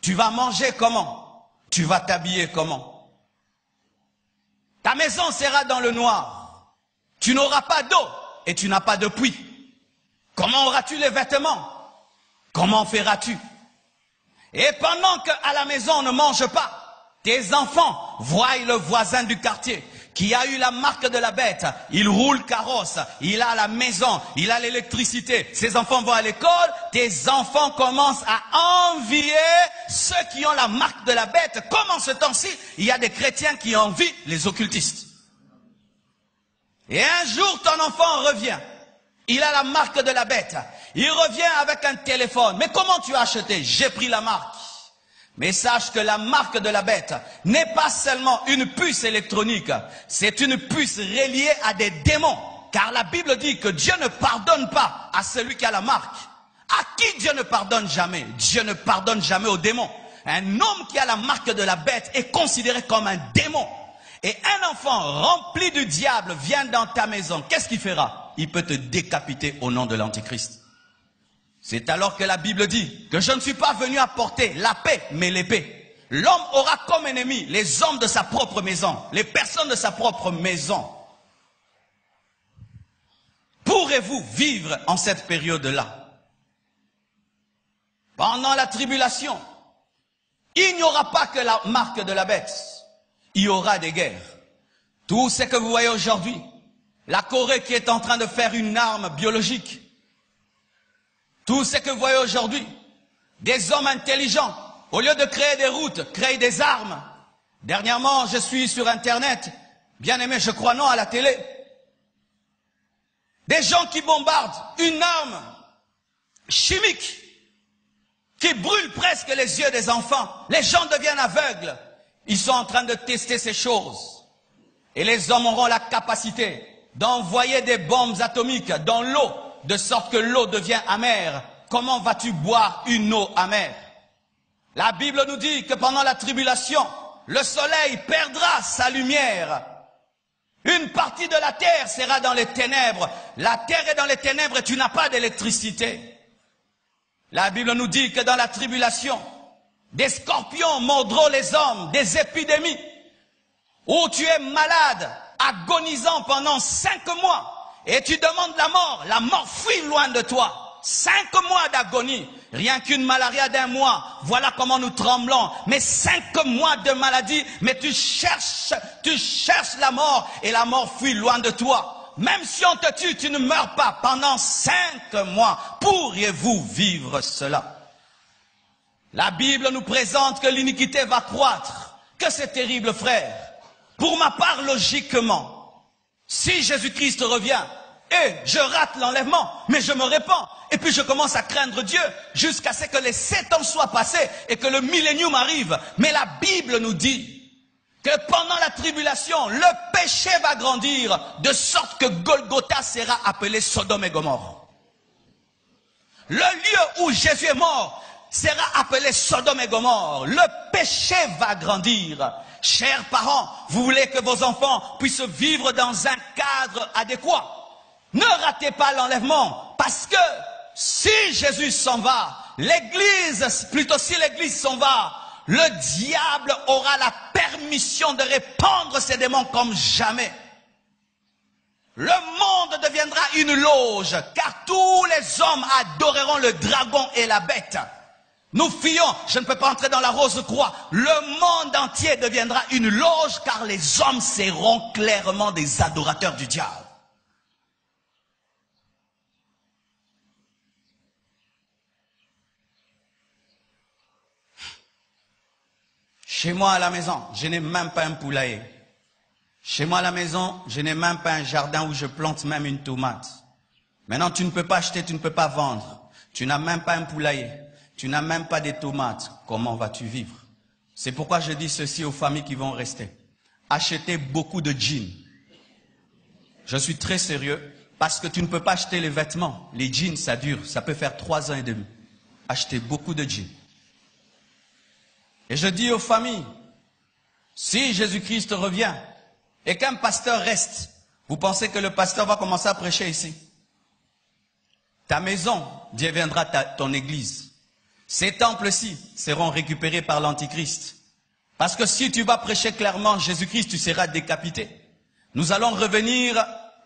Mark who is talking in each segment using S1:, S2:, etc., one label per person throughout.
S1: Tu vas manger comment? Tu vas t'habiller comment? Ta maison sera dans le noir. Tu n'auras pas d'eau et tu n'as pas de puits. Comment auras-tu les vêtements? Comment feras-tu? Et pendant qu'à la maison on ne mange pas, tes enfants voient le voisin du quartier qui a eu la marque de la bête, il roule carrosse, il a la maison, il a l'électricité, ses enfants vont à l'école, tes enfants commencent à envier ceux qui ont la marque de la bête. Comme en ce temps-ci, il y a des chrétiens qui envient les occultistes. Et un jour, ton enfant revient, il a la marque de la bête, il revient avec un téléphone. Mais comment tu as acheté? J'ai pris la marque. Mais sache que la marque de la bête n'est pas seulement une puce électronique, c'est une puce reliée à des démons. Car la Bible dit que Dieu ne pardonne pas à celui qui a la marque. À qui Dieu ne pardonne jamais? Dieu ne pardonne jamais aux démons. Un homme qui a la marque de la bête est considéré comme un démon. Et un enfant rempli du diable vient dans ta maison. Qu'est-ce qu'il fera? Il peut te décapiter au nom de l'Antichrist. C'est alors que la Bible dit que je ne suis pas venu apporter la paix, mais l'épée. L'homme aura comme ennemi les hommes de sa propre maison, les personnes de sa propre maison. Pourrez-vous vivre en cette période-là? Pendant la tribulation, il n'y aura pas que la marque de la bête. Il y aura des guerres. Tout ce que vous voyez aujourd'hui, la Corée qui est en train de faire une arme biologique, tout ce que vous voyez aujourd'hui, des hommes intelligents, au lieu de créer des routes, créent des armes. Dernièrement, je suis sur Internet, bien aimé, je crois non, à la télé. Des gens qui bombardent une arme chimique qui brûle presque les yeux des enfants. Les gens deviennent aveugles. Ils sont en train de tester ces choses. Et les hommes auront la capacité d'envoyer des bombes atomiques dans l'eau, de sorte que l'eau devient amère. Comment vas-tu boire une eau amère? La Bible nous dit que pendant la tribulation, le soleil perdra sa lumière. Une partie de la terre sera dans les ténèbres. La terre est dans les ténèbres et tu n'as pas d'électricité. La Bible nous dit que dans la tribulation, des scorpions mordront les hommes, des épidémies, où tu es malade, agonisant pendant 5 mois. Et tu demandes la mort fuit loin de toi. 5 mois d'agonie, rien qu'une malaria d'1 mois, voilà comment nous tremblons. Mais 5 mois de maladie, mais tu cherches la mort et la mort fuit loin de toi. Même si on te tue, tu ne meurs pas pendant 5 mois. Pourriez-vous vivre cela? La Bible nous présente que l'iniquité va croître. Que c'est terrible, frère. Pour ma part, logiquement, si Jésus-Christ revient, et je rate l'enlèvement, mais je me répands, et puis je commence à craindre Dieu, jusqu'à ce que les 7 ans soient passés, et que le millénium arrive. Mais la Bible nous dit que pendant la tribulation, le péché va grandir, de sorte que Golgotha sera appelé Sodome et Gomorrhe. Le lieu où Jésus est mort sera appelé Sodome et Gomorrhe. Le péché va grandir. Chers parents, vous voulez que vos enfants puissent vivre dans un cadre adéquat. Ne ratez pas l'enlèvement, parce que si Jésus s'en va, l'Église, plutôt si l'Église s'en va, le diable aura la permission de répandre ses démons comme jamais. Le monde deviendra une loge, car tous les hommes adoreront le dragon et la bête. Nous fuyons, je ne peux pas entrer dans la rose croix. Le monde entier deviendra une loge, car les hommes seront clairement des adorateurs du diable. Chez moi à la maison, je n'ai même pas un poulailler. Chez moi à la maison, je n'ai même pas un jardin où je plante même une tomate. Maintenant, tu ne peux pas acheter, tu ne peux pas vendre. Tu n'as même pas un poulailler. Tu n'as même pas des tomates. Comment vas-tu vivre? C'est pourquoi je dis ceci aux familles qui vont rester. Achetez beaucoup de jeans. Je suis très sérieux parce que tu ne peux pas acheter les vêtements. Les jeans, ça dure. Ça peut faire 3 ans et demi. Achetez beaucoup de jeans. Et je dis aux familles, si Jésus-Christ revient et qu'un pasteur reste, vous pensez que le pasteur va commencer à prêcher ici? Ta maison deviendra ton église. Ces temples-ci seront récupérés par l'Antichrist. Parce que si tu vas prêcher clairement Jésus-Christ, tu seras décapité. Nous allons revenir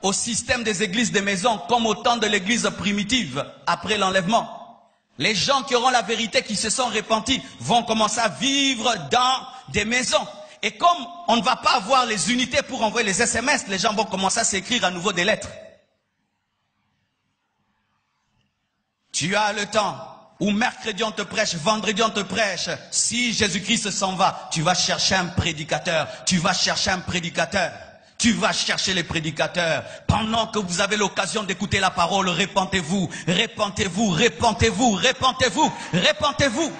S1: au système des églises des maisons, comme au temps de l'église primitive, après l'enlèvement. Les gens qui auront la vérité, qui se sont repentis, vont commencer à vivre dans des maisons. Et comme on ne va pas avoir les unités pour envoyer les SMS, les gens vont commencer à s'écrire à nouveau des lettres. Tu as le temps. Ou mercredi on te prêche, vendredi on te prêche. Si Jésus-Christ s'en va, tu vas chercher un prédicateur. Tu vas chercher un prédicateur. Tu vas chercher les prédicateurs. Pendant que vous avez l'occasion d'écouter la parole, répentez-vous, répentez-vous, répentez-vous, répentez-vous, répentez-vous.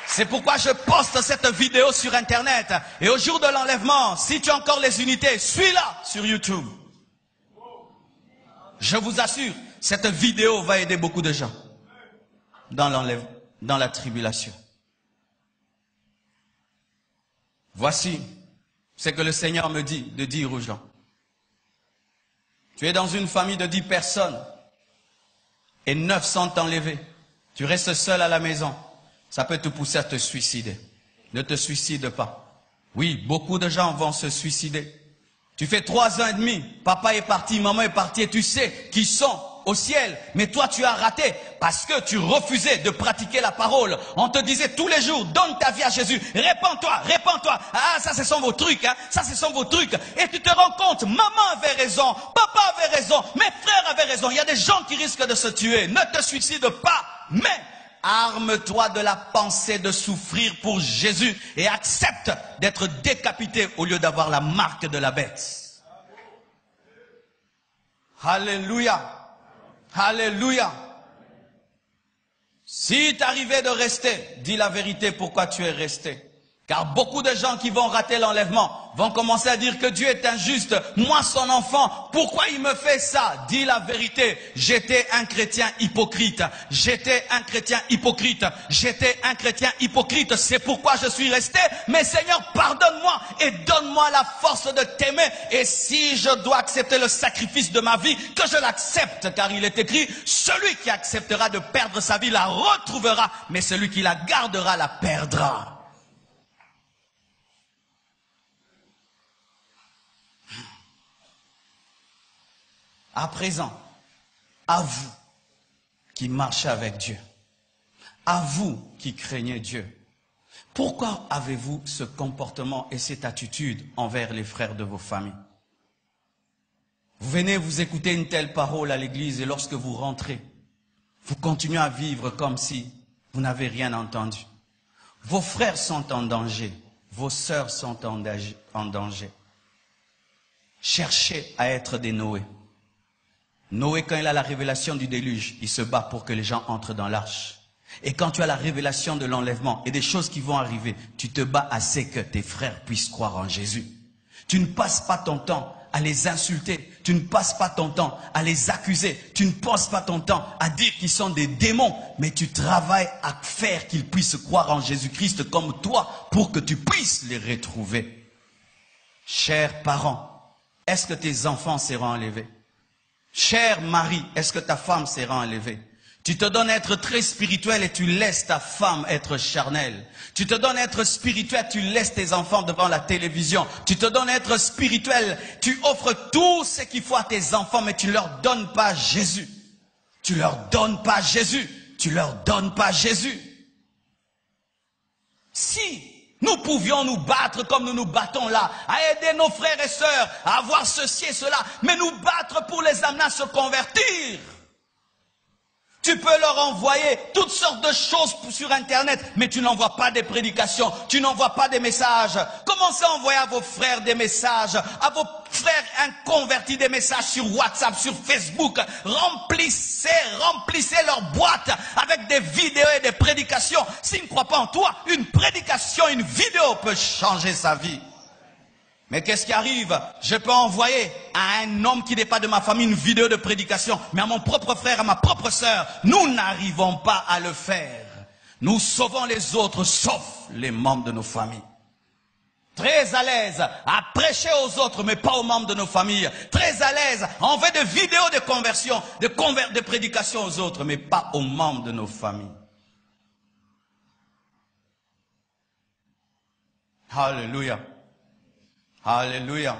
S1: C'est pourquoi je poste cette vidéo sur Internet. Et au jour de l'enlèvement, si tu as encore les unités, suis-la sur YouTube. Je vous assure, cette vidéo va aider beaucoup de gens dans l'enlèvement, dans la tribulation. Voici ce que le Seigneur me dit de dire aux gens. Tu es dans une famille de 10 personnes et 9 sont enlevés. Tu restes seul à la maison. Ça peut te pousser à te suicider. Ne te suicide pas. Oui, beaucoup de gens vont se suicider. Tu fais 3 ans et demi, papa est parti, maman est partie et tu sais qu'ils sont au ciel. Mais toi tu as raté parce que tu refusais de pratiquer la parole. On te disait tous les jours, donne ta vie à Jésus. Répands-toi, répands-toi. Ah, ça ce sont vos trucs, hein. Ça ce sont vos trucs. Et tu te rends compte, maman avait raison, papa avait raison, mes frères avaient raison. Il y a des gens qui risquent de se tuer. Ne te suicide pas, mais arme-toi de la pensée de souffrir pour Jésus et accepte d'être décapité au lieu d'avoir la marque de la bête. Alléluia. Alléluia. Si t'arrivais de rester, dis la vérité pourquoi tu es resté. Car beaucoup de gens qui vont rater l'enlèvement vont commencer à dire que Dieu est injuste. Moi, son enfant, pourquoi il me fait ça? Dis la vérité. J'étais un chrétien hypocrite. J'étais un chrétien hypocrite. J'étais un chrétien hypocrite. C'est pourquoi je suis resté. Mais Seigneur, pardonne-moi et donne-moi la force de t'aimer. Et si je dois accepter le sacrifice de ma vie, que je l'accepte. Car il est écrit, celui qui acceptera de perdre sa vie la retrouvera. Mais celui qui la gardera la perdra. À présent, à vous qui marchez avec Dieu, à vous qui craignez Dieu, pourquoi avez-vous ce comportement et cette attitude envers les frères de vos familles? Vous venez vous écouter une telle parole à l'église et lorsque vous rentrez, vous continuez à vivre comme si vous n'avez rien entendu. Vos frères sont en danger, vos sœurs sont en danger. Cherchez à être des Noé. Noé, quand il a la révélation du déluge, il se bat pour que les gens entrent dans l'arche. Et quand tu as la révélation de l'enlèvement et des choses qui vont arriver, tu te bats assez que tes frères puissent croire en Jésus. Tu ne passes pas ton temps à les insulter. Tu ne passes pas ton temps à les accuser. Tu ne passes pas ton temps à dire qu'ils sont des démons. Mais tu travailles à faire qu'ils puissent croire en Jésus-Christ comme toi pour que tu puisses les retrouver. Chers parents, est-ce que tes enfants seront enlevés? Cher mari, est-ce que ta femme sera enlevée? Tu te donnes à être très spirituel et tu laisses ta femme être charnelle. Tu te donnes à être spirituel, tu laisses tes enfants devant la télévision. Tu te donnes à être spirituel, tu offres tout ce qu'il faut à tes enfants, mais tu ne leur donnes pas Jésus. Tu leur donnes pas Jésus. Tu leur donnes pas Jésus. Si nous pouvions nous battre comme nous nous battons là, à aider nos frères et sœurs, à avoir ceci et cela, mais nous battre pour les amener à se convertir. Tu peux leur envoyer toutes sortes de choses sur Internet, mais tu n'envoies pas des prédications, tu n'envoies pas des messages. Commencez à envoyer à vos frères des messages, à vos frères inconvertis des messages sur WhatsApp, sur Facebook. Remplissez leur boîte avec des vidéos et des prédications. S'ils ne croient pas en toi, une prédication, une vidéo peut changer sa vie. Mais qu'est-ce qui arrive? Je peux envoyer à un homme qui n'est pas de ma famille une vidéo de prédication, mais à mon propre frère, à ma propre sœur, nous n'arrivons pas à le faire. Nous sauvons les autres, sauf les membres de nos familles. Très à l'aise à prêcher aux autres, mais pas aux membres de nos familles. Très à l'aise à envoyer des vidéos de conversion, de prédication aux autres, mais pas aux membres de nos familles. Alléluia. Alléluia.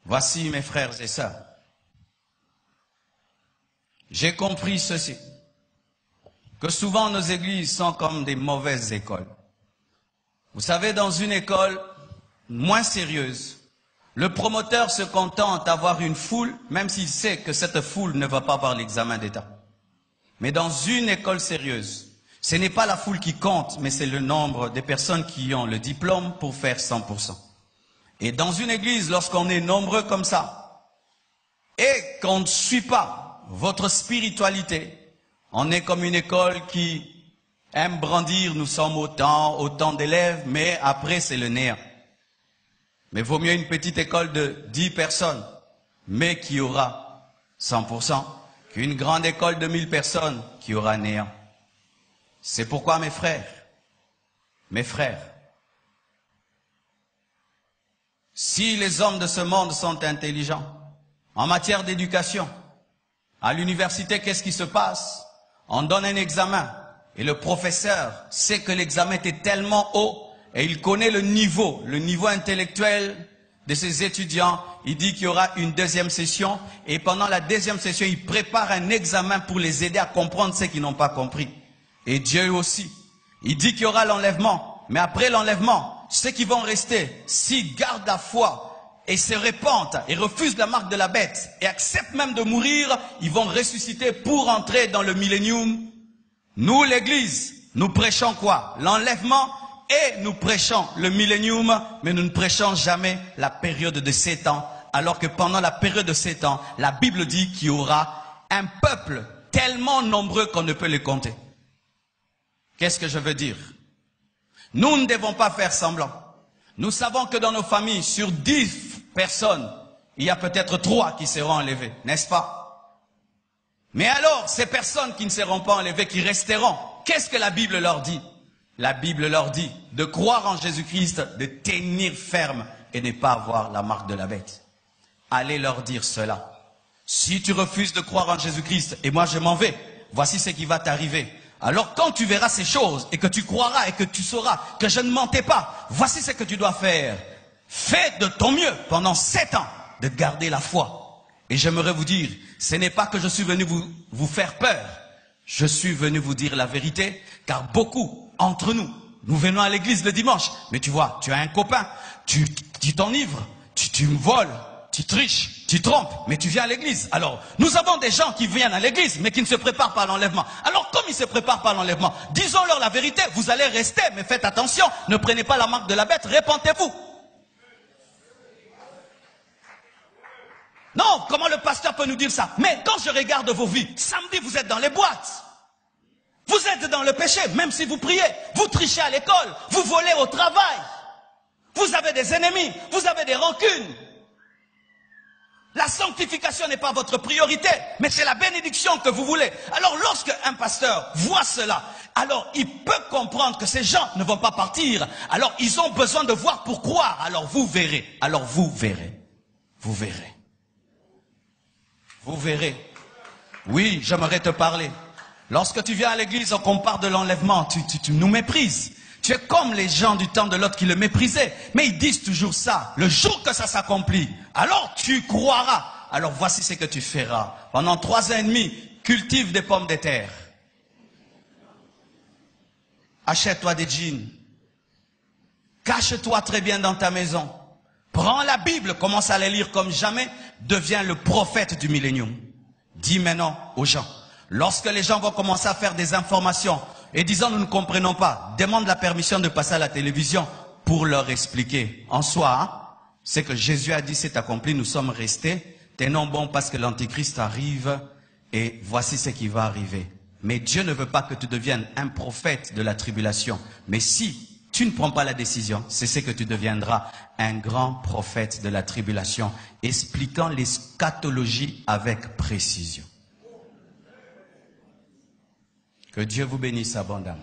S1: Voici mes frères et sœurs. J'ai compris ceci, que souvent nos églises sont comme des mauvaises écoles. Vous savez, dans une école moins sérieuse, le promoteur se contente d'avoir une foule, même s'il sait que cette foule ne va pas avoir l'examen d'État. Mais dans une école sérieuse, ce n'est pas la foule qui compte, mais c'est le nombre des personnes qui ont le diplôme pour faire 100%. Et dans une église, lorsqu'on est nombreux comme ça, et qu'on ne suit pas votre spiritualité, on est comme une école qui aime brandir, nous sommes autant d'élèves, mais après c'est le néant. Mais vaut mieux une petite école de 10 personnes, mais qui aura 100%, qu'une grande école de 1000 personnes qui aura néant. C'est pourquoi mes frères, si les hommes de ce monde sont intelligents, en matière d'éducation, à l'université, qu'est-ce qui se passe? On donne un examen et le professeur sait que l'examen était tellement haut et il connaît le niveau intellectuel de ses étudiants. Il dit qu'il y aura une deuxième session et pendant la deuxième session, il prépare un examen pour les aider à comprendre ce qu'ils n'ont pas compris. Et Dieu aussi. Il dit qu'il y aura l'enlèvement, mais après l'enlèvement, ceux qui vont rester, s'ils gardent la foi et se répandent et refusent la marque de la bête et acceptent même de mourir, ils vont ressusciter pour entrer dans le millénium. Nous, l'Église, nous prêchons quoi? L'enlèvement et nous prêchons le millénium, mais nous ne prêchons jamais la période de 7 ans, alors que pendant la période de 7 ans, la Bible dit qu'il y aura un peuple tellement nombreux qu'on ne peut les compter. Qu'est-ce que je veux dire? Nous ne devons pas faire semblant. Nous savons que dans nos familles, sur 10 personnes, il y a peut-être 3 qui seront enlevées, n'est-ce pas? Mais alors, ces personnes qui ne seront pas enlevées, qui resteront, qu'est-ce que la Bible leur dit? La Bible leur dit de croire en Jésus-Christ, de tenir ferme et ne pas avoir la marque de la bête. Allez leur dire cela. Si tu refuses de croire en Jésus-Christ et moi je m'en vais, voici ce qui va t'arriver. Alors quand tu verras ces choses et que tu croiras et que tu sauras que je ne mentais pas, voici ce que tu dois faire. Fais de ton mieux pendant 7 ans de garder la foi. Et j'aimerais vous dire, ce n'est pas que je suis venu vous faire peur. Je suis venu vous dire la vérité, car beaucoup entre nous, nous venons à l'église le dimanche. Mais tu vois, tu as un copain, tu t'enivres, tu me voles, tu triches, tu trompes, mais tu viens à l'église. Alors, nous avons des gens qui viennent à l'église, mais qui ne se préparent pas à l'enlèvement. Alors, comme ils ne se préparent pas à l'enlèvement, disons-leur la vérité, vous allez rester, mais faites attention, ne prenez pas la marque de la bête, répentez-vous. Non, comment le pasteur peut nous dire ça? Mais quand je regarde vos vies, samedi vous êtes dans les boîtes. Vous êtes dans le péché, même si vous priez. Vous trichez à l'école, vous volez au travail. Vous avez des ennemis, vous avez des rancunes. La sanctification n'est pas votre priorité, mais c'est la bénédiction que vous voulez. Alors lorsque un pasteur voit cela, alors il peut comprendre que ces gens ne vont pas partir. Alors ils ont besoin de voir pour croire. Alors vous verrez. Alors vous verrez. Vous verrez. Vous verrez. Oui, j'aimerais te parler. Lorsque tu viens à l'église, on parle de l'enlèvement, tu nous méprises. Tu es comme les gens du temps de Lot qui le méprisaient. Mais ils disent toujours ça. Le jour que ça s'accomplit, alors tu croiras. Alors voici ce que tu feras. Pendant 3 ans et demi, cultive des pommes de terre. Achète-toi des jeans. Cache-toi très bien dans ta maison. Prends la Bible, commence à la lire comme jamais. Deviens le prophète du millénium. Dis maintenant aux gens. Lorsque les gens vont commencer à faire des informations et disant nous ne comprenons pas, demande la permission de passer à la télévision pour leur expliquer. En soi, hein, c'est que Jésus a dit c'est accompli, nous sommes restés. Tenons bon parce que l'Antéchrist arrive et voici ce qui va arriver. Mais Dieu ne veut pas que tu deviennes un prophète de la tribulation. Mais si tu ne prends pas la décision, c'est ce que tu deviendras, un grand prophète de la tribulation, expliquant l'eschatologie avec précision. Que Dieu vous bénisse abondamment.